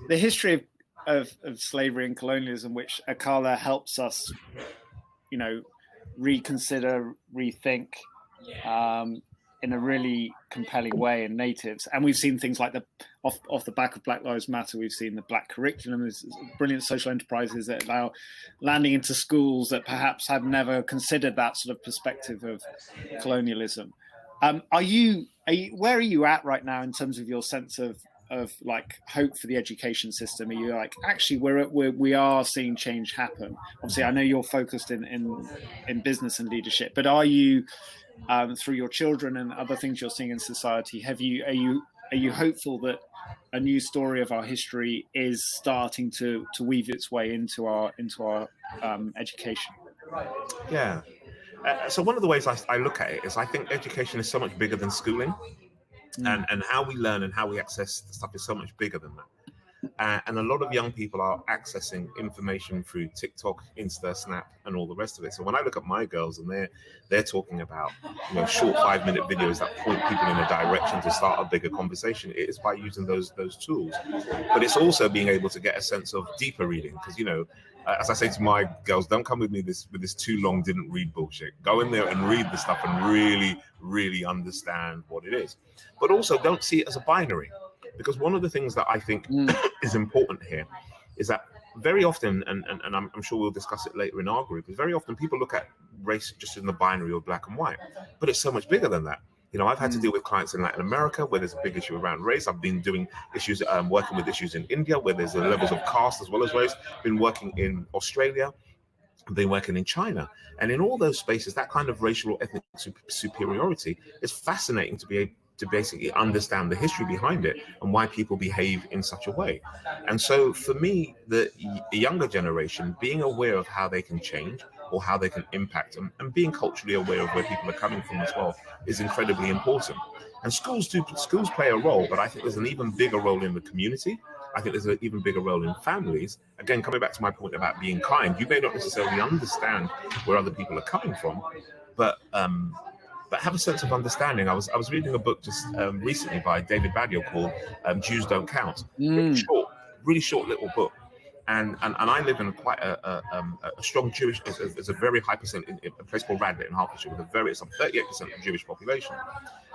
the history of slavery and colonialism, which Akala helps us, reconsider, rethink in a really compelling way in natives. And we've seen things like off the back of Black Lives Matter, we've seen the Black curriculum, there's brilliant social enterprises that allow landing into schools that perhaps have never considered that sort of perspective of colonialism. Where are you at right now in terms of your sense of like hope for the education system? Are you like, actually we are seeing change happen? Obviously, I know you're focused in business and leadership, but are you through your children and other things you're seeing in society, are you hopeful that a new story of our history is starting to weave its way into our education? Yeah. So one of the ways I look at it is I think education is so much bigger than schooling, and how we learn and how we access stuff is so much bigger than that. And a lot of young people are accessing information through TikTok, Insta, Snap, and all the rest of it. So when I look at my girls and they're talking about short 5-minute videos that point people in a direction to start a bigger conversation, it is by using those tools. But it's also being able to get a sense of deeper reading, because as I say to my girls, don't come with me with this too long didn't read bullshit. Go in there and read the stuff and really, really understand what it is. But also don't see it as a binary. Because one of the things that I think is important here is that very often, and I'm sure we'll discuss it later in our group, is very often people look at race just in the binary of black and white, but it's so much bigger than that. I've had to deal with clients in Latin America where there's a big issue around race. I've been doing issues, working with issues in India where there's the levels of caste as well as race. Been working in Australia. Been working in China. And in all those spaces, that kind of racial or ethnic superiority is fascinating to be able to basically understand the history behind it and why people behave in such a way. And so for me, the younger generation, being aware of how they can change or how they can impact and being culturally aware of where people are coming from as well is incredibly important. And schools play a role, but I think there's an even bigger role in the community. I think there's an even bigger role in families. Again, coming back to my point about being kind, you may not necessarily understand where other people are coming from, but have a sense of understanding. I was reading a book just recently by David Baddiel called Jews Don't Count. Really short little book. And I live in quite a strong Jewish, there's a very high percent in a place called Radlett in Hertfordshire with it's 38% of Jewish population.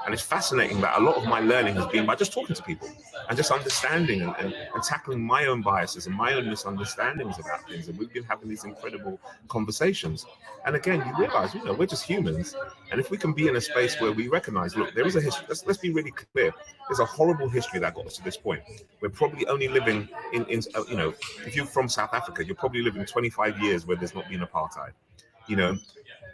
And it's fascinating that a lot of my learning has been by just talking to people and just understanding and tackling my own biases and my own misunderstandings about things. And we've been having these incredible conversations. And again, you realize, we're just humans. And if we can be in a space where we recognize, look, there is a history, let's be really clear. There's a horrible history that got us to this point. We're probably only living in if you're from South Africa, you're probably living 25 years where there's not been apartheid.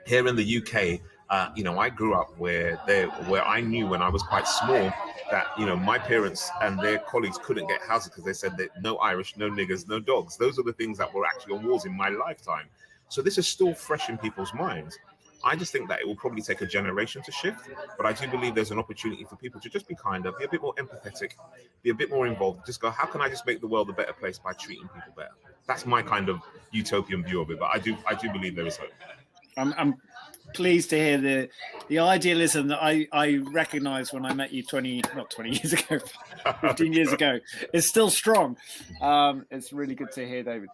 Here in the UK, I grew up where I knew when I was quite small that, my parents and their colleagues couldn't get houses because they said that no Irish, no niggers, no dogs. Those are the things that were actually on walls in my lifetime. So this is still fresh in people's minds. I just think that it will probably take a generation to shift, but I do believe there's an opportunity for people to just be kinder, be a bit more empathetic, be a bit more involved, just go, how can I just make the world a better place by treating people better? That's my kind of utopian view of it, but I do believe there is hope. I'm pleased to hear the idealism that I recognized when I met you 15 years ago is still strong. It's really good to hear, David.